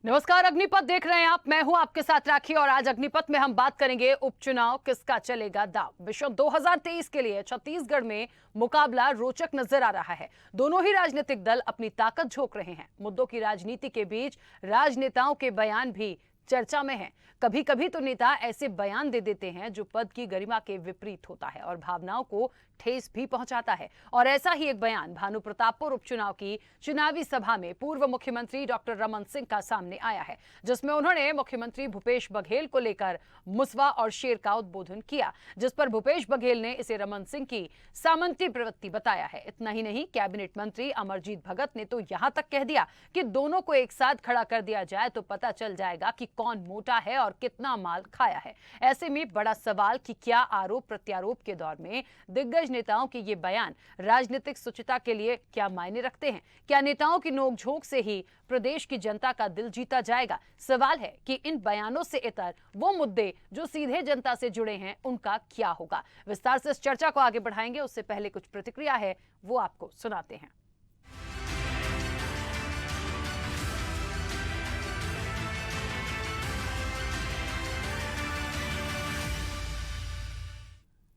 नमस्कार, अग्निपथ देख रहे हैं आप। मैं हूं आपके साथ राखी और आज अग्निपथ में हम बात करेंगे उपचुनाव किसका चलेगा दाव। विश्व 2023 के लिए छत्तीसगढ़ में मुकाबला रोचक नजर आ रहा है। दोनों ही राजनीतिक दल अपनी ताकत झोंक रहे हैं। मुद्दों की राजनीति के बीच राजनेताओं के बयान भी चर्चा में हैं। कभी कभी तो नेता ऐसे बयान दे देते हैं जो पद की गरिमा के विपरीत होता है और भावनाओं को ठेस भी पहुंचाता है। और ऐसा ही एक बयान भानु प्रतापपुर उपचुनाव की चुनावी सभा में पूर्व मुख्यमंत्री डॉक्टर रमन सिंह का सामने आया है, जिसमें उन्होंने मुख्यमंत्री भूपेश बघेल को लेकर मुसवा और शेर का उद्बोधन किया, जिस पर भूपेश बघेल ने इसे रमन सिंह की सामंती प्रवृत्ति बताया है। इतना ही नहीं, कैबिनेट मंत्री अमरजीत भगत ने तो यहां तक कह दिया कि दोनों को एक साथ खड़ा कर दिया जाए तो पता चल जाएगा कि कौन मोटा है और कितना माल खाया है। ऐसे में बड़ा सवाल कि क्या आरोप प्रत्यारोप के दौर में दिग्गज नेताओं के ये बयान राजनीतिक सुचिता के लिए क्या मायने रखते हैं? क्या नेताओं की नोकझोंक से ही प्रदेश की जनता का दिल जीता जाएगा? सवाल है कि इन बयानों से इतर वो मुद्दे जो सीधे जनता से जुड़े हैं, उनका क्या होगा? विस्तार से इस चर्चा को आगे बढ़ाएंगे। उससे पहले कुछ प्रतिक्रिया है, वो आपको सुनाते हैं।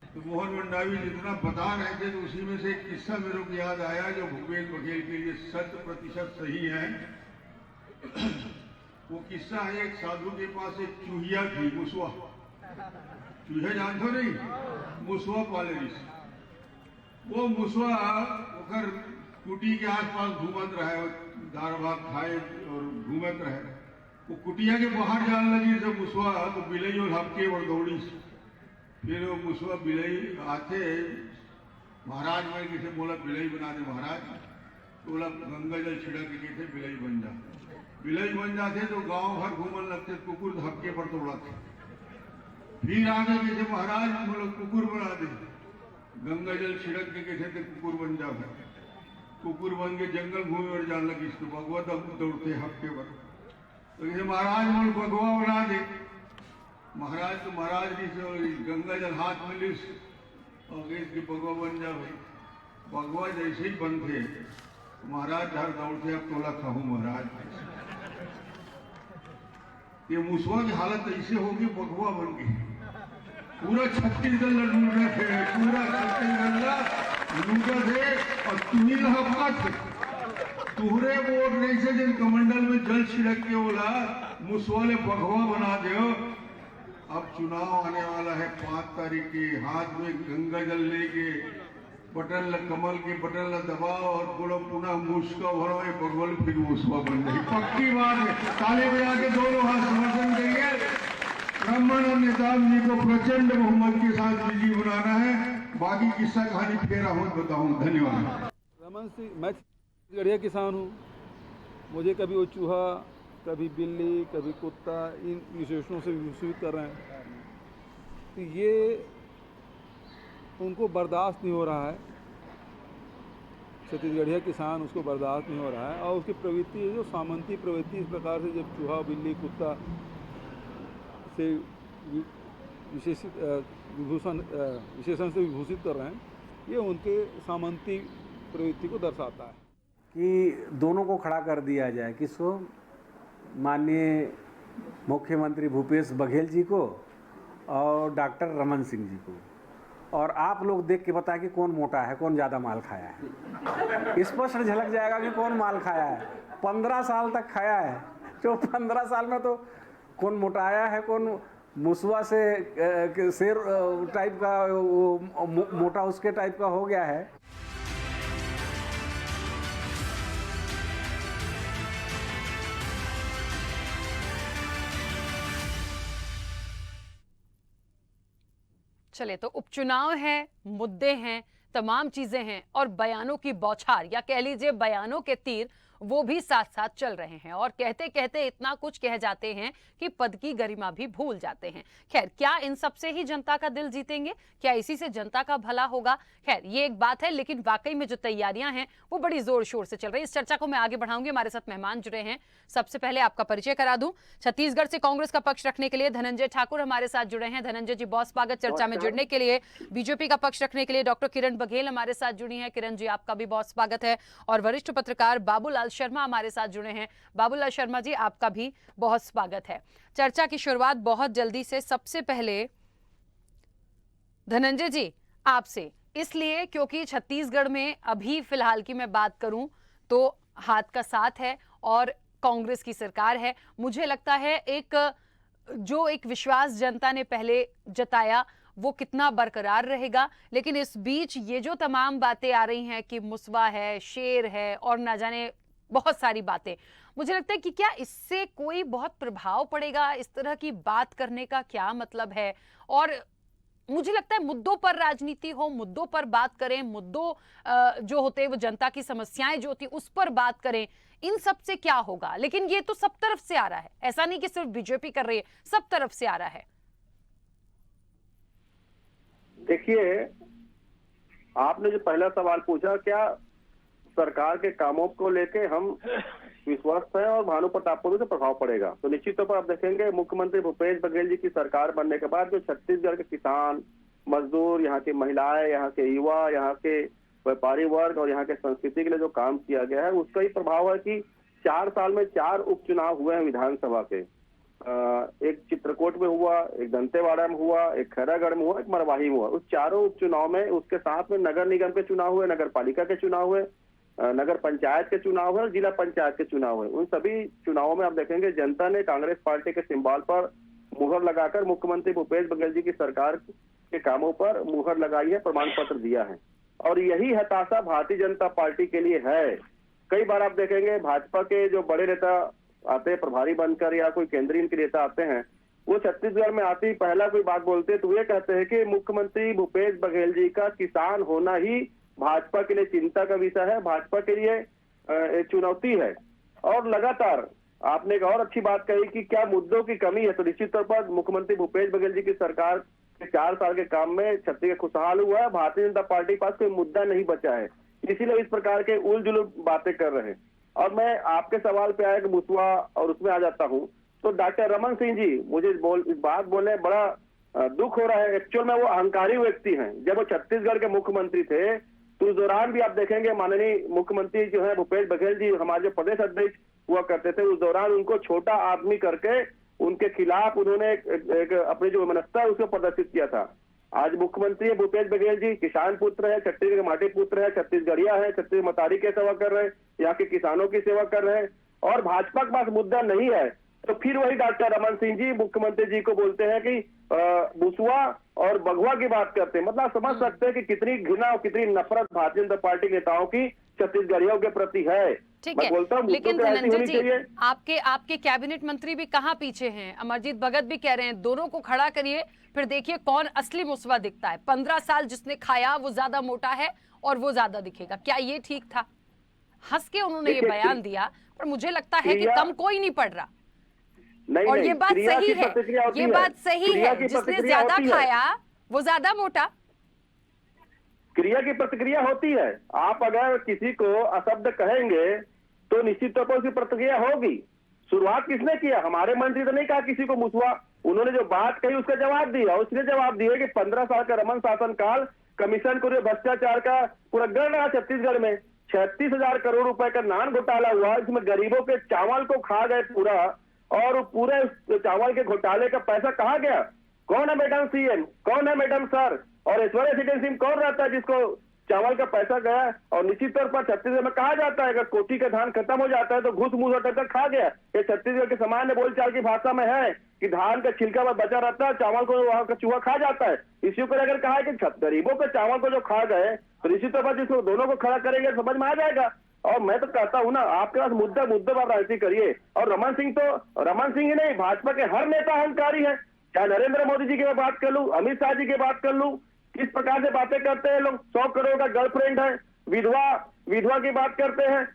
तो मोहन मंडावी जितना बता रहे थे तो उसी में से एक किस्सा मेरे को याद आया जो भूपेश बघेल के लिए 100% सही है। वो किस्सा है, एक साधु के पास एक चूहिया थी, मुसवा। चूहे जानते नहीं, मुसवा पाले रही। वो मुसवा अगर कुटी के आसपास घूमत रहे, दार भात खाए और घूमत रहे। वो कुटिया के बाहर जाने लगी जब मुसवा, तो बिलई और हपके और दौड़ी। फिर वो मुसवा बिलई आते महाराज में किसे बोला बिलई बना दे महाराज, तो बोला गंगा जल छिड़क के थे बिलई बन जा। बिलई बन जाते तो गांव भर घूमने लगते, कुकुर धक्के पर तोड़ाते। फिर आगे किसे महाराज बोला कुकुर बना दे, गंगा जल छिड़क के थे कुकुर बन जा। कुकुर बन के जंगल घूमे और जान लगी, इसको भगवा दौड़ते हफ्ते पर। तो किसे महाराज बोल भगवा बना दे। महाराज तो महाराज जी से गंगा जल हाथ में लिस और इसकी भगवा बन जा। भाई भगवा जैसे ही बनते महाराज हर दौड़ते, अब तोला खाऊ महाराज। ये मुसवा की हालत ऐसे होगी, भगवा बन गई। पूरा छत्तीसगढ़ लूटा थे, पूरा छत्तीसगढ़ लूटा थे। और तुम्ही तुहरे वोट नहीं से जिन कमंडल में जल छिड़क के बोला मुसवा ने भगवा बना दो। अब चुनाव आने वाला है 5 तारीख के, हाथ में गंगा जल लेके बटन कमल के बटन दबाओ और बोलो पुनः मुस्का भरो, भगवान फिर मुसवा बन गई। पक्की बात है। ताली बजा के दोनों हाथ समर्थन करिए। ब्राह्मण नेताओं जी को प्रचंड बहुमत के साथ विजयी बनाना है। बाकी किस्सा कहानी फिर हम बताऊं। धन्यवाद। रमन सिंह, मैं गढ़िया किसान हूँ। मुझे कभी वो चूहा, कभी बिल्ली, कभी कुत्ता, इन विशेषणों से विभूषित कर रहे हैं, तो ये उनको बर्दाश्त नहीं हो रहा है। छत्तीसगढ़िया किसान उसको बर्दाश्त नहीं हो रहा है और उसकी प्रवृत्ति जो सामंती प्रवृत्ति, इस प्रकार से जब चूहा, बिल्ली, कुत्ता से विशेषण से विभूषित कर रहे हैं, ये उनके सामंती प्रवृत्ति को दर्शाता है। कि दोनों को खड़ा कर दिया जाए, किसको? माननीय मुख्यमंत्री भूपेश बघेल जी को और डॉक्टर रमन सिंह जी को। और आप लोग देख के बताएं कि कौन मोटा है, कौन ज़्यादा माल खाया है। स्पष्ट झलक जाएगा कि कौन माल खाया है। 15 साल तक खाया है, तो 15 साल में तो कौन मोटाया है, कौन मुसवा से शेर टाइप का मोटा उसके टाइप का हो गया है। चलिए, तो उपचुनाव है, मुद्दे हैं, तमाम चीजें हैं और बयानों की बौछार या कह लीजिए बयानों के तीर वो भी साथ साथ चल रहे हैं और कहते कहते इतना कुछ कह जाते हैं कि पद की गरिमा भी भूल जाते हैं। खैर, क्या इन सब से ही जनता का दिल जीतेंगे? क्या इसी से जनता का भला होगा? खैर, ये एक बात है, लेकिन वाकई में जो तैयारियां हैं वो बड़ी जोर शोर से चल रही है। इस चर्चा को मैं आगे बढ़ाऊंगी। हमारे साथ मेहमान जुड़े हैं। सबसे पहले आपका परिचय करा दूं। छत्तीसगढ़ से कांग्रेस का पक्ष रखने के लिए धनंजय ठाकुर हमारे साथ जुड़े हैं। धनंजय जी, बहुत स्वागत। चर्चा में जुड़ने के लिए बीजेपी का पक्ष रखने के लिए डॉक्टर किरण बघेल हमारे साथ जुड़ी है। किरण जी, आपका भी बहुत स्वागत है। और वरिष्ठ पत्रकार बाबूलाल बाबूलाल शर्मा हमारे साथ जुड़े हैं। बाबूलाल शर्मा जी, आपका भी बहुत स्वागत है। चर्चा की शुरुआत बहुत जल्दी से, सबसे पहले धनंजय जी आपसे, इसलिए क्योंकि छत्तीसगढ़ में अभी फिलहाल की मैं बात करूं तो हाथ का साथ है और कांग्रेस की सरकार है। मुझे लगता है एक विश्वास जनता ने पहले जताया वो कितना बरकरार रहेगा, लेकिन इस बीच ये जो तमाम बातें आ रही हैं कि मुसवा है, शेर है और ना जाने बहुत सारी बातें, मुझे लगता है कि क्या इससे कोई बहुत प्रभाव पड़ेगा? इस तरह की बात करने का क्या मतलब है? और मुझे लगता है मुद्दों पर राजनीति हो, मुद्दों पर बात करें, मुद्दों जो होते हैं वो जनता की समस्याएं जो होती है उस पर बात करें, इन सब से क्या होगा? लेकिन ये तो सब तरफ से आ रहा है, ऐसा नहीं कि सिर्फ बीजेपी कर रही है, सब तरफ से आ रहा है। देखिए, आपने जो पहला सवाल पूछा, क्या सरकार के कामों को लेके हम विश्वस्त हैं और भानु प्रताप को भी तो प्रभाव पड़ेगा? तो निश्चित तौर पर आप देखेंगे मुख्यमंत्री भूपेश बघेल जी की सरकार बनने के बाद जो छत्तीसगढ़ के किसान, मजदूर, यहाँ की महिलाएं, यहाँ के युवा, यहाँ के व्यापारी वर्ग और यहाँ के संस्कृति के लिए जो काम किया गया है उसका ही प्रभाव है कि 4 साल में 4 उपचुनाव हुए हैं विधानसभा के। एक चित्रकूट में हुआ, एक दंतेवाड़ा में हुआ, एक खैरागढ़ में हुआ, एक मरवाही में हुआ। उस चारों उपचुनाव में उसके साथ में नगर निगम के चुनाव हुए, नगर पालिका के चुनाव हुए, नगर पंचायत के चुनाव हुए और जिला पंचायत के चुनाव हुए। उन सभी चुनावों में आप देखेंगे जनता ने कांग्रेस पार्टी के सिंबल पर मुहर लगाकर मुख्यमंत्री भूपेश बघेल जी की सरकार के कामों पर मुहर लगाई है, प्रमाण पत्र दिया है। और यही हताशा भारतीय जनता पार्टी के लिए है। कई बार आप देखेंगे भाजपा के जो बड़े नेता आते हैं प्रभारी बनकर या कोई केंद्रीय के नेता आते हैं, वो छत्तीसगढ़ में आते ही पहला कोई बात बोलते हैं तो ये कहते हैं कि मुख्यमंत्री भूपेश बघेल जी का किसान होना ही भाजपा के लिए चिंता का विषय है, भाजपा के लिए एक चुनौती है। और लगातार आपने एक और अच्छी बात कही कि क्या मुद्दों की कमी है, तो निश्चित तौर पर मुख्यमंत्री भूपेश बघेल जी की सरकार के 4 साल के काम में छत्तीसगढ़ खुशहाल हुआ है। भारतीय जनता पार्टी के पास कोई मुद्दा नहीं बचा है, इसीलिए इस प्रकार के उलझुल बातें कर रहे हैं। और मैं आपके सवाल पे आया कि मुसवा और उसमें आ जाता हूँ, तो डॉक्टर रमन सिंह जी मुझे इस बात बोलने बड़ा दुख हो रहा है। एक्चुअल में वो अहंकारी व्यक्ति हैं। जब वो छत्तीसगढ़ के मुख्यमंत्री थे तो उस दौरान भी आप देखेंगे माननीय मुख्यमंत्री जो है भूपेश बघेल जी हमारे जो प्रदेश अध्यक्ष हुआ करते थे, उस दौरान उनको छोटा आदमी करके उनके खिलाफ उन्होंने एक अपनी जो मनस्ता है उसको प्रदर्शित किया था। आज मुख्यमंत्री भूपेश बघेल जी किसान पुत्र है, छत्तीसगढ़ के माटी पुत्र है, छत्तीसगढ़िया है, छत्तीसगढ़ मतारी की सेवा कर रहे हैं, यहाँ के किसानों की सेवा कर रहे हैं और भाजपा के पास मुद्दा नहीं है। तो फिर वही डॉक्टर रमन सिंह जी मुख्यमंत्री जी को बोलते हैं कि बुसवा और बघवा की बात करते हैं। मतलब समझ सकते हैं कि कितनी घृणा और कितनी नफरत भारतीय जनता पार्टी नेताओं की छत्तीसगढ़ियों के प्रति है। ठीक है, बोलता हूँ लेकिन धनंजय जी आपके कैबिनेट मंत्री भी कहाँ पीछे हैं? अमरजीत भगत भी कह रहे हैं दोनों को खड़ा करिए, फिर देखिए कौन असली मुसवा दिखता है। 15 साल जिसने खाया वो ज्यादा मोटा है और वो ज्यादा दिखेगा। क्या ये ठीक था? हंस के उन्होंने ये बयान दिया, पर मुझे लगता है कि कम कोई नहीं पड़ रहा। और ये बात सही है, ये बात सही है, जिसने ज्यादा खाया वो ज्यादा मोटा। क्रिया की प्रतिक्रिया होती है। आप अगर किसी को अशब्द कहेंगे तो निश्चित तौर पर उसकी प्रतिक्रिया होगी। शुरुआत किसने किया? हमारे मंत्री तो नहीं कहा किसी को मुसवा, उन्होंने जो बात कही उसका जवाब दिया। उसने जवाब दिया कि 15 साल का रमन शासन काल कमीशन को भ्रष्टाचार का पूरा गढ़ रहा छत्तीसगढ़ में। 36,000 करोड़ रुपए का नान घोटाला हुआ, इसमें गरीबों के चावल को खा गए पूरा, और पूरे चावल के घोटाले का पैसा कहाँ गया? कौन है मैडम सीएम, कौन है मैडम सर, और ऐश्वर्या रेसिडेंसी में कौन रहता है जिसको चावल का पैसा गया? और निश्चित तौर पर छत्तीसगढ़ में कहा जाता है अगर कोठी का धान खत्म हो जाता है तो घुस मुंह तक खा गया। ये छत्तीसगढ़ के सामान्य बोलचाल की भाषा में है कि धान का छिलका में बचा रहता है, चावल को वहां का चूहा खा जाता है। इसी पर अगर कहा है कि गरीबों के चावल को जो खा गए तो निश्चित तौर पर जिसको दोनों को खड़ा करेंगे समझ में आ जाएगा। और मैं तो कहता हूं ना, आपके पास मुद्दा पर राजनीति करिए। और रमन सिंह ही नहीं, भाजपा के हर नेता अहंकारी है। चाहे नरेंद्र मोदी जी की बात कर लूं, अमित शाह जी की बात कर लूं, किस प्रकार से बातें करते हैं लोग। 100 करोड़ का गर्लफ्रेंड है, विधवा की बात करते हैं।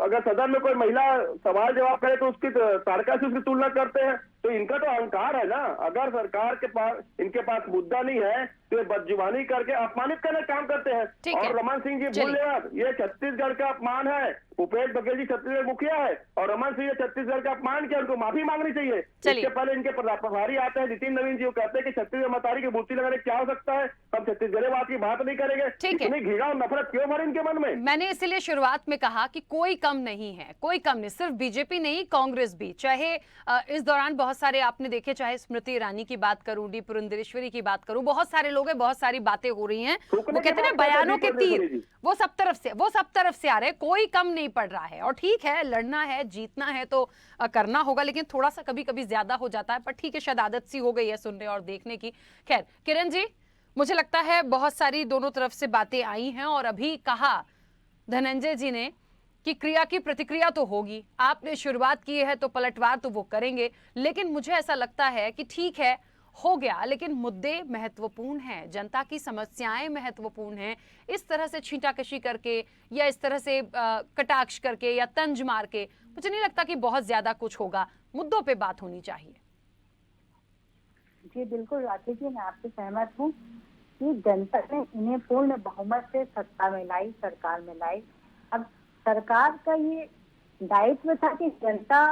अगर सदन में कोई महिला सवाल जवाब करे तो उसकी तारका से उसकी तुलना करते हैं। तो इनका तो अहंकार है ना। अगर सरकार के पास, इनके पास मुद्दा नहीं है तो ये बदजुबानी करके अपमानित करने का काम करते हैं। ठीक है। और रमन सिंह जी भूल चलिए। मत, ये छत्तीसगढ़ का अपमान है। भूपेश बघेल जी छत्तीसगढ़ मुखिया है और रमन सिंह छत्तीसगढ़ का अपमान किया, उनको माफी मांगनी चाहिए। चलिए। इसके पहले इनके प्रभारी आते हैं नितिन नवीन जी, वो कहते हैं कि छत्तीसगढ़ मतारी की मूर्ति लगाने क्या हो सकता है, हम छत्तीसगढ़ बात की बात नहीं करेंगे। ठीक है। इतनी घृणा और नफरत क्यों भरी इनके मन में? मैंने इसलिए शुरुआत में कहा कि कोई कम नहीं है, कोई कम नहीं, सिर्फ बीजेपी नहीं कांग्रेस भी, चाहे इस दौरान बहुत सारे आपने देखे, चाहे स्मृति ईरानी की बात करूं, डी पुरंदेश्वरी की बात करूं, बहुत सारे लोग हैं, बहुत सारी बातें हो रही हैं। वो थूकने की कहते हैं बात बयानों करते के हैं, तीर जी। वो सब तरफ से आ रहे हैं, कोई कम नहीं पड़ रहा है। और ठीक है, लड़ना है, जीतना है तो करना होगा, लेकिन थोड़ा सा कभी कभी ज्यादा हो जाता है। पर ठीक है, शायद आदत सी हो गई है सुनने और देखने की। खैर किरण जी, मुझे लगता है बहुत सारी दोनों तरफ से बातें आई हैं और अभी कहा धनंजय जी ने कि क्रिया की प्रतिक्रिया तो होगी, आपने शुरुआत की है तो पलटवार तो वो करेंगे, लेकिन मुझे ऐसा लगता है कि ठीक है हो गया, लेकिन मुद्दे महत्वपूर्ण हैं, जनता की समस्याएं महत्वपूर्ण हैं। इस तरह से छींटाकशी करके या इस तरह से कटाक्ष करके या तंज मार के मुझे नहीं लगता कि बहुत ज्यादा कुछ होगा। मुद्दों पे बात होनी चाहिए। जी बिल्कुल राखी जी, मैं आपसे सहमत हूँ कि जनता ने इन्हें पूर्ण बहुमत से सत्ता में लाई, सरकार में लाई। अब सरकार का ये दायित्व था कि जनता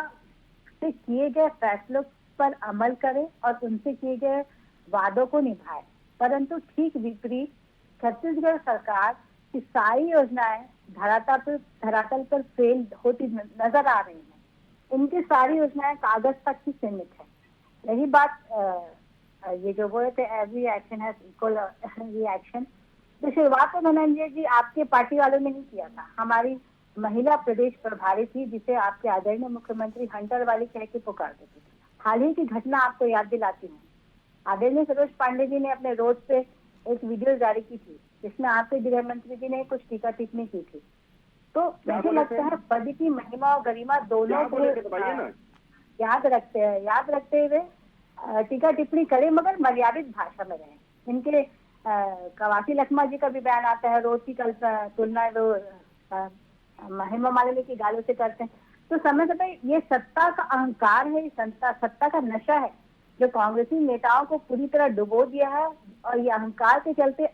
से किए गए फैसलों पर अमल करे और उनसे किए गए वादों को निभाए, परंतु ठीक विपरीत छत्तीसगढ़ सरकार की सारी योजनाएं धरातल पर फेल होती नजर आ रही हैं। इनकी सारी योजनाएं कागज तक ही सीमित है। यही बात ये जो बोले थे every action has equal reaction, तो शुरुआत तो धनंजय जी आपके पार्टी वालों ने ही किया था। हमारी महिला प्रदेश प्रभारी थी जिसे आपके आदरणीय मुख्यमंत्री हंटर वाली कह के पुकार देते थे। हाल ही की घटना आपको याद दिलाती हूँ, आदरणीय सरोज पांडे जी ने अपने रोड पे एक वीडियो जारी की थी जिसमें आपके गृह मंत्री जी ने कुछ टीका टिप्पणी की थी। तो मुझे लगता है पद की महिमा और गरिमा दोनों को याद रखते हुए टीका टिप्पणी करे, मगर मर्यादित भाषा में रहे। इनके कवासी लखमा जी का भी बयान आता है, रोज की तुलना वो महिमा मालिनी की गालों से करते हैं। तो समय समय ये सत्ता का अहंकार है, सत्ता का नशा है जो कांग्रेसी नेताओं को पूरी तरह डुबो दिया है और ये अहंकार के चलते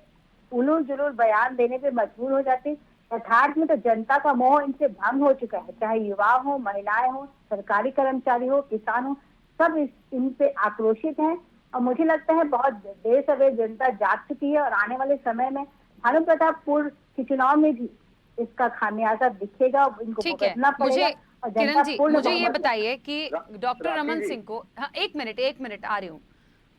उलूल जुलूल बयान देने पे मजबूर हो जाते। यथार्थ में तो जनता का मोह इनसे भंग हो चुका है, चाहे युवा हो, महिलाएं हो, सरकारी कर्मचारी हो, किसान हो, सब इन पे आक्रोशित हैं। और मुझे लगता है बहुत देर सवेर जनता जाग चुकी है और आने वाले समय में भानु प्रतापपुर के चुनाव में भी इसका खामियाजा दिखेगा। इनको भुगतना पड़ेगा। किरण जी मुझे ये बताइए कि डॉक्टर रमन सिंह को, हाँ एक मिनट आ रही हूँ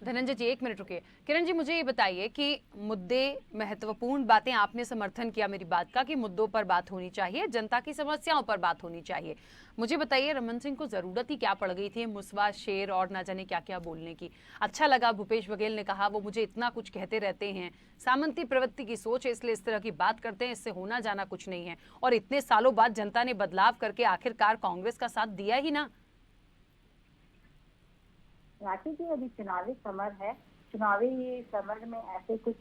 धनंजय जी, एक मिनट रुकिए। किरण जी मुझे ये बताइए कि मुद्दे महत्वपूर्ण बातें, आपने समर्थन किया मेरी बात का कि मुद्दों पर बात होनी चाहिए, जनता की समस्याओं पर बात होनी चाहिए। मुझे बताइए रमन सिंह को जरूरत ही क्या पड़ गई थी मुसवा, शेर और ना जाने क्या क्या बोलने की? अच्छा लगा भूपेश बघेल ने कहा वो मुझे इतना कुछ कहते रहते हैं, सामंती प्रवृत्ति की सोच है इसलिए इस तरह की बात करते हैं, इससे होना जाना कुछ नहीं है। और इतने सालों बाद जनता ने बदलाव करके आखिरकार कांग्रेस का साथ दिया ही ना। राखी जी अभी चुनावी समर है, चुनावी समर में ऐसे कुछ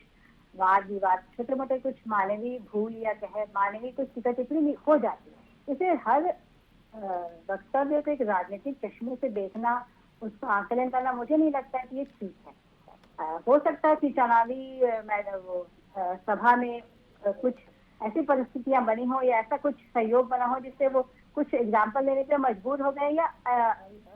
वाद विवाद, छोटे मोटे कुछ मानवीय भूल या कहे मानवीय कुछ टीका टिप्पणी हो जाती है। इसे हर वक्तव्य को एक राजनीतिक चश्मे से देखना, उसका आकलन करना मुझे नहीं लगता है कि ये ठीक है। हो सकता है कि चुनावी सभा में कुछ ऐसी परिस्थितियां बनी हो या ऐसा कुछ सहयोग बना हो जिससे वो कुछ एग्जाम्पल लेने पे मजबूर हो गए या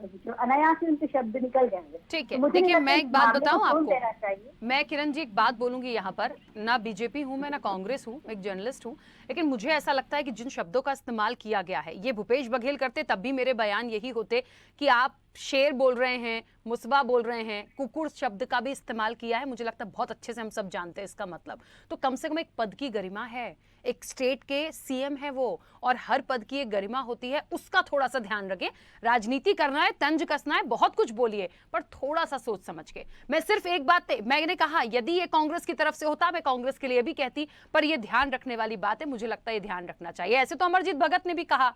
जो अनायास उनके शब्द निकल जाएंगे। ठीक है, देखिए मैं एक बात बताऊं आपको, मैं किरण जी एक बात बोलूंगी यहाँ पर, ना बीजेपी हूँ मैं, ना कांग्रेस हूँ, एक जर्नलिस्ट हूँ, लेकिन मुझे ऐसा लगता है कि जिन शब्दों का इस्तेमाल किया गया है, ये भूपेश बघेल करते तब भी मेरे बयान यही होते कि आप शेर बोल रहे हैं, मुसवा बोल रहे हैं, कुकुर शब्द का भी इस्तेमाल किया है। मुझे लगता है बहुत अच्छे से हम सब जानते हैं इसका मतलब। तो कम से कम एक पद की गरिमा है, एक स्टेट के सीएम है वो, और हर पद की एक गरिमा होती है, उसका थोड़ा सा ध्यान रखें। राजनीति करना है, तंज कसना है, बहुत कुछ बोलिए, पर थोड़ा सा सोच समझ के। मैं सिर्फ एक बात मैंने कहा, यदि ये कांग्रेस की तरफ से होता मैं कांग्रेस के लिए भी कहती, पर ये ध्यान रखने वाली बात है, मुझे लगता है ये ध्यान रखना चाहिए। ऐसे तो अमरजीत भगत ने भी कहा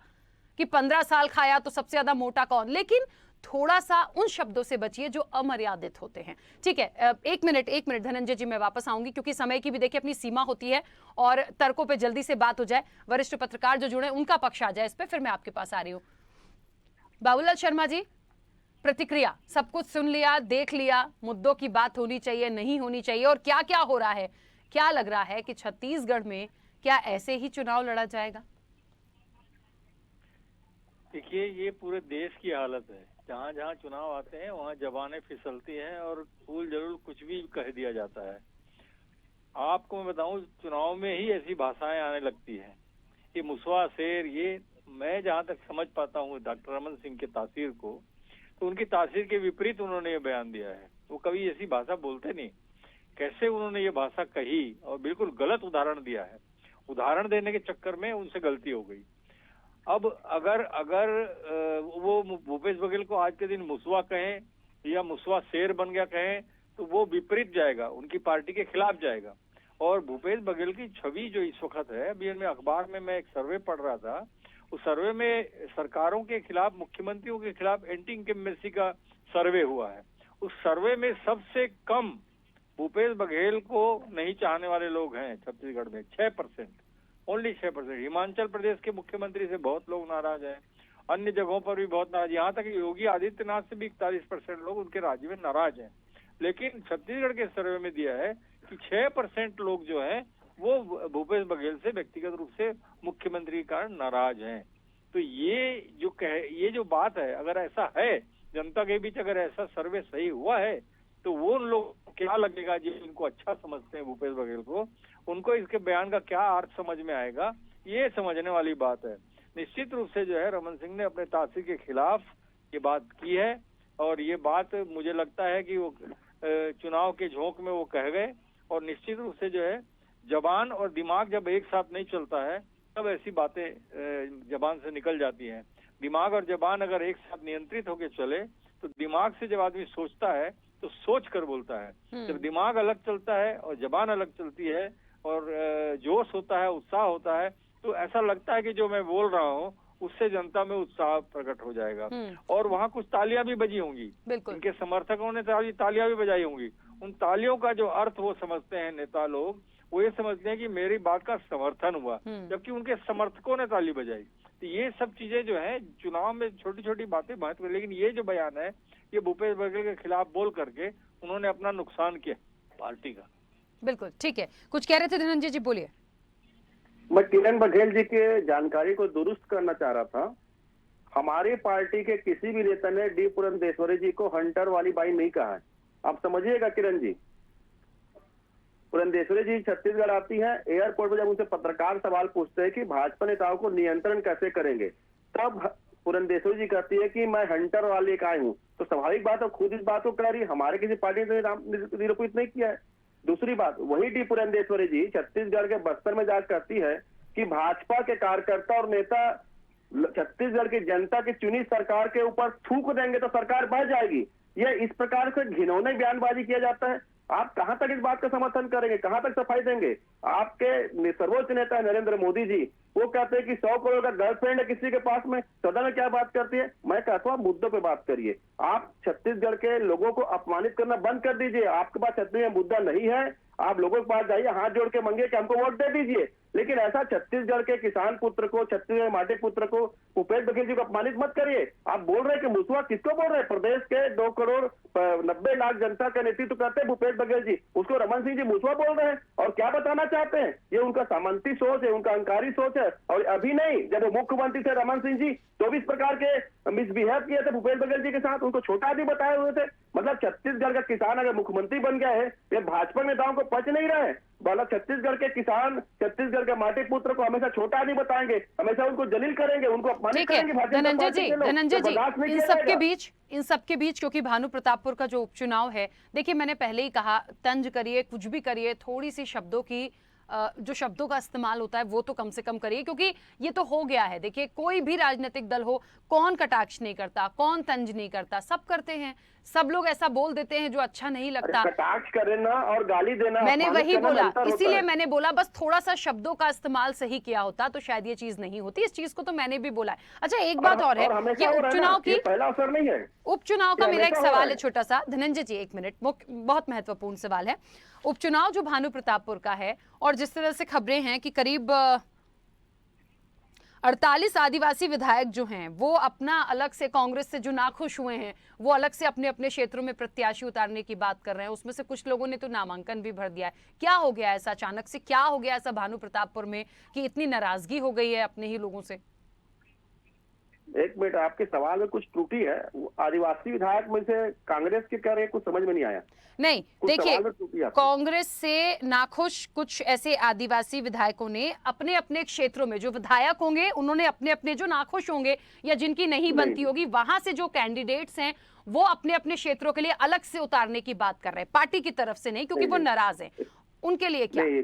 कि 15 साल खाया तो सबसे ज्यादा मोटा कौन, लेकिन थोड़ा सा उन शब्दों से बचिए जो अमर्यादित होते हैं। ठीक है, एक मिनट धनंजय जी मैं वापस आऊंगी क्योंकि समय की भी देखिए अपनी सीमा होती है और तर्कों पे जल्दी से बात हो जाए, वरिष्ठ पत्रकार जो जुड़े उनका पक्ष आ जाए इस पे, फिर मैं आपके पास आ रही हूँ। बाबूलाल शर्मा जी, प्रतिक्रिया, सब कुछ सुन लिया, देख लिया, मुद्दों की बात होनी चाहिए, नहीं होनी चाहिए, और क्या क्या हो रहा है, क्या लग रहा है कि छत्तीसगढ़ में क्या ऐसे ही चुनाव लड़ा जाएगा? देखिए, ये पूरे देश की हालत है। जहाँ जहाँ चुनाव आते हैं वहाँ जबानें फिसलती हैं और भूल जरूर कुछ भी कह दिया जाता है। आपको मैं बताऊं, चुनाव में ही ऐसी भाषाएं आने लगती हैं। ये मुसवा शेर, ये मैं जहाँ तक समझ पाता हूँ डॉक्टर रमन सिंह के तासीर को, तो उनकी तासीर के विपरीत उन्होंने ये बयान दिया है। वो कभी ऐसी भाषा बोलते नहीं। कैसे उन्होंने ये भाषा कही और बिल्कुल गलत उदाहरण दिया है। उदाहरण देने के चक्कर में उनसे गलती हो गई। अब अगर वो भूपेश बघेल को आज के दिन मुसवा कहें या मुसवा शेर बन गया कहें, तो वो विपरीत जाएगा, उनकी पार्टी के खिलाफ जाएगा। और भूपेश बघेल की छवि जो इस वक्त है, अभी में अखबार में मैं एक सर्वे पढ़ रहा था, उस सर्वे में सरकारों के खिलाफ, मुख्यमंत्रियों के खिलाफ एंटी इनकम्बेंसी का सर्वे हुआ है। उस सर्वे में सबसे कम भूपेश बघेल को नहीं चाहने वाले लोग हैं छत्तीसगढ़ में, 6%, ओनली 6%। हिमाचल प्रदेश के मुख्यमंत्री से बहुत लोग नाराज हैं, अन्य जगहों पर भी बहुत नाराज, यहाँ तक योगी आदित्यनाथ से भी 41% लोग उनके राज्य में नाराज हैं। लेकिन छत्तीसगढ़ के सर्वे में दिया है कि 6% लोग जो हैं वो भूपेश बघेल से व्यक्तिगत रूप से मुख्यमंत्री के कारण नाराज हैं। तो ये जो बात है, अगर ऐसा है जनता के बीच, अगर ऐसा सर्वे सही हुआ है, तो वो लोग क्या लगेगा जो इनको अच्छा समझते हैं भूपेश बघेल को, उनको इसके बयान का क्या अर्थ समझ में आएगा, ये समझने वाली बात है। निश्चित रूप से जो है रमन सिंह ने अपने तासीर के खिलाफ ये बात की है, और ये बात मुझे लगता है कि वो चुनाव के झोंक में वो कह गए। और निश्चित रूप से जो है जबान और दिमाग जब एक साथ नहीं चलता है तब ऐसी बातें जबान से निकल जाती हैं। दिमाग और जबान अगर एक साथ नियंत्रित होकर चले, तो दिमाग से जब आदमी सोचता है तो सोच कर बोलता है। जब दिमाग अलग चलता है और जबान अलग चलती है और जोश होता है, उत्साह होता है, तो ऐसा लगता है कि जो मैं बोल रहा हूँ उससे जनता में उत्साह प्रकट हो जाएगा। और वहाँ कुछ तालियां भी बजी होंगी, इनके समर्थकों ने तालियां भी बजाई होंगी। उन तालियों का जो अर्थ वो समझते हैं नेता लोग, वो ये समझते हैं कि मेरी बात का समर्थन हुआ, जबकि उनके समर्थकों ने ताली बजाई। तो ये सब चीजें जो है चुनाव में छोटी छोटी बातें महत्व, लेकिन ये जो बयान है ये भूपेश बघेल के खिलाफ बोल करके उन्होंने अपना नुकसान किया पार्टी का। बिल्कुल ठीक है, कुछ कह रहे थे धनंजय जी, बोलिए। मैं किरण बघेल जी के जानकारी को दुरुस्त करना चाह रहा था। हमारी पार्टी के किसी भी नेता ने डी पुरंदेश्वरी जी को हंटर वाली बाई नहीं कहा है। आप समझिएगा किरण जी, पुरंदेश्वरी जी छत्तीसगढ़ आती हैं, एयरपोर्ट पर जब उनसे पत्रकार सवाल पूछते हैं कि भाजपा नेताओं को नियंत्रण कैसे करेंगे, तब पुरंदेश्वरी जी कहती है कि मैं हंटर वाली इकाई हूँ। तो स्वाभाविक बात है, खुद इस बात को कह रही है, हमारे किसी पार्टी ने निरूपित नहीं किया है। दूसरी बात, वही डी पुरंदेश्वरी जी छत्तीसगढ़ के बस्तर में जाकर कहती है कि भाजपा के कार्यकर्ता और नेता छत्तीसगढ़ की जनता की चुनी सरकार के ऊपर थूक देंगे तो सरकार बढ़ जाएगी। ये इस प्रकार से घिनौने बयानबाजी किया जाता है। आप कहां तक इस बात का समर्थन करेंगे, कहां तक सफाई देंगे? आपके सर्वोच्च नेता नरेंद्र मोदी जी वो कहते हैं कि 100 करोड़ का गर्लफ्रेंड है किसी के पास में, सदन में क्या बात करती है? मैं कहता हूँ मुद्दों पे बात करिए। आप छत्तीसगढ़ के लोगों को अपमानित करना बंद कर दीजिए। आपके पास छत्तीसगढ़ में मुद्दा नहीं है, आप लोगों के पास जाइए, हाथ जोड़ के मांगिए कि हमको वोट दे दीजिए। लेकिन ऐसा छत्तीसगढ़ के किसान पुत्र को, छत्तीसगढ़ माटी पुत्र को, भूपेश बघेल जी को अपमानित मत करिए। आप बोल रहे हैं कि मुसवा किसको बोल रहे हैं? प्रदेश के 2 करोड़ 90 लाख जनता का नेतृत्व करते हैं भूपेश बघेल जी, उसको रमन सिंह जी मुसवा बोल रहे हैं। और क्या बताना चाहते हैं? ये उनका सामंती सोच है, उनका अहंकारी सोच है। और अभी नहीं, जब वो मुख्यमंत्री थे रमन सिंह जी, तो भी इस प्रकार के मिसबिहेव किए थे भूपेश बघेल जी के साथ, उनको छोटा आदमी बताए हुए थे। मतलब छत्तीसगढ़ का किसान अगर मुख्यमंत्री बन गया है, ये भाजपा नेताओं को पच नहीं रहा है। मतलब छत्तीसगढ़ के किसान, छत्तीसगढ़ के माटी पुत्र को हमेशा छोटा आदमी बताएंगे, हमेशा उनको जलील करेंगे, उनको अपमानित करेंगे। धनंजय जी, इन सबके बीच क्योंकि भानु प्रतापपुर का जो उपचुनाव है, देखिए मैंने पहले ही कहा, तंज करिए, कुछ भी करिए, थोड़ी सी शब्दों की जो शब्दों का इस्तेमाल होता है वो तो कम से कम करिए, क्योंकि ये तो हो गया है। देखिए कोई भी राजनीतिक दल हो, कौन कटाक्ष नहीं करता, कौन तंज नहीं करता, सब करते हैं। सब लोग ऐसा बोल देते हैं जो अच्छा नहीं लगता। कटाक्ष करना और गाली देना, मैंने वही बोला, इसीलिए मैंने बोला बस थोड़ा सा शब्दों का इस्तेमाल सही किया होता तो शायद ये चीज नहीं होती। इस चीज को तो मैंने भी बोला है। अच्छा एक बात और है, ये उपचुनाव की पहला अवसर नहीं है। उपचुनाव का मेरा एक सवाल है छोटा सा, धनंजय जी 1 मिनट, बहुत महत्वपूर्ण सवाल है। उपचुनाव जो भानु प्रतापपुर का है, और जिस तरह से खबरें हैं कि करीब 48 आदिवासी विधायक जो हैं वो अपना अलग से, कांग्रेस से जो नाखुश हुए हैं वो अलग से अपने अपने क्षेत्रों में प्रत्याशी उतारने की बात कर रहे हैं। उसमें से कुछ लोगों ने तो नामांकन भी भर दिया है। क्या हो गया ऐसा, अचानक से क्या हो गया ऐसा भानु प्रतापपुर में कि इतनी नाराजगी हो गई है अपने ही लोगों से? एक मिनट, आपके सवाल में कुछ त्रुटि है। वो आदिवासी विधायक में से कांग्रेस के कह रहे हैं, कुछ समझ में नहीं आया। नहीं, कुछ देखिए, सवाल में त्रुटि है आपकी। कांग्रेस से नाखुश कुछ ऐसे आदिवासी विधायकों ने अपने अपने क्षेत्रों में, जो विधायक होंगे उन्होंने अपने अपने, जो नाखुश होंगे या जिनकी नहीं बनती होगी, वहां से जो कैंडिडेट्स हैं वो अपने अपने क्षेत्रों के लिए अलग से उतारने की बात कर रहे हैं, पार्टी की तरफ से नहीं, क्योंकि वो नाराज हैं। उनके लिए क्या? नहीं,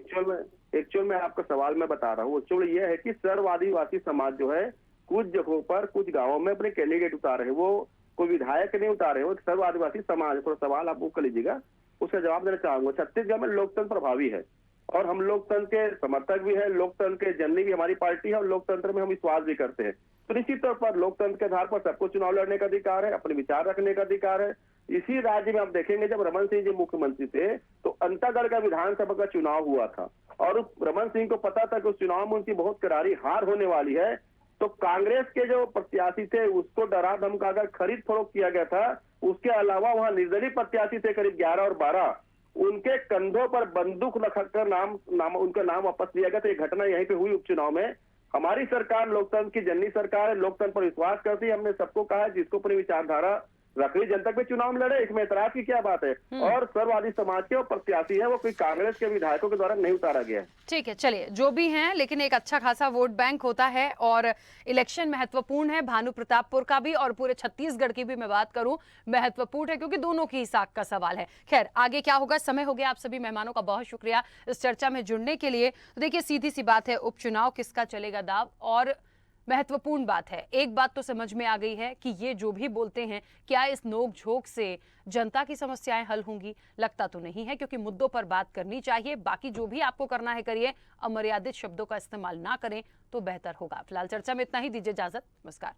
एक्चुअल में आपका सवाल मैं बता रहा हूँ। एक्चुअल ये है कि सर्व आदिवासी समाज जो है कुछ जगहों पर, कुछ गांवों में अपने कैंडिडेट उतारे हैं। वो कोई विधायक नहीं उतारे, वो सर्व आदिवासी समाज है। थोड़ा सवाल आप वो कर लीजिएगा, उसका जवाब देना चाहूंगा। छत्तीसगढ़ में लोकतंत्र प्रभावी है और हम लोकतंत्र के समर्थक भी है, लोकतंत्र के जननी भी हमारी पार्टी है और लोकतंत्र में हम विश्वास भी करते हैं। तो निश्चित तौर पर लोकतंत्र के आधार पर सबको चुनाव लड़ने का अधिकार है, अपने विचार रखने का अधिकार है। इसी राज्य में आप देखेंगे, जब रमन सिंह जी मुख्यमंत्री थे तो अंतागढ़ का विधानसभा का चुनाव हुआ था और रमन सिंह को पता था कि उस चुनाव में उनकी बहुत करारी हार होने वाली है। तो कांग्रेस के जो प्रत्याशी थे उसको डरा धमका कर खरीद फरोख्त किया गया था। उसके अलावा वहां निर्दलीय प्रत्याशी थे करीब 11 और 12, उनके कंधों पर बंदूक रखकर उनका नाम वापस लिया गया था। ये घटना यहीं पे हुई उपचुनाव में। हमारी सरकार लोकतंत्र की जननी सरकार है, लोकतंत्र पर विश्वास करती है। हमने सबको कहा है जिसको अपनी विचारधारा रखी जनता पे चुनाव लड़े, इसमें एतराज की क्या बात है। और सर्ववादी समाज के प्रत्याशी है, वो कोई कांग्रेस के विधायकों के द्वारा नहीं उतारा गया है। ठीक है, चलिए जो भी हैं, लेकिन एक अच्छा खासा वोट बैंक होता है और इलेक्शन महत्वपूर्ण है। भानु प्रतापपुर का भी और पूरे छत्तीसगढ़ की भी मैं बात करूं महत्वपूर्ण है, क्योंकि दोनों की ही साख का सवाल है। खैर, आगे क्या होगा, समय हो गया। आप सभी मेहमानों का बहुत शुक्रिया इस चर्चा में जुड़ने के लिए। तो देखिए, सीधी सी बात है, उपचुनाव किसका चलेगा दाव, और महत्वपूर्ण बात है। एक बात तो समझ में आ गई है कि ये जो भी बोलते हैं, क्या इस नोक झोंक से जनता की समस्याएं हल होंगी? लगता तो नहीं है, क्योंकि मुद्दों पर बात करनी चाहिए। बाकी जो भी आपको करना है करिए, अमर्यादित शब्दों का इस्तेमाल ना करें तो बेहतर होगा। फिलहाल चर्चा में इतना ही, दीजिए इजाजत, नमस्कार।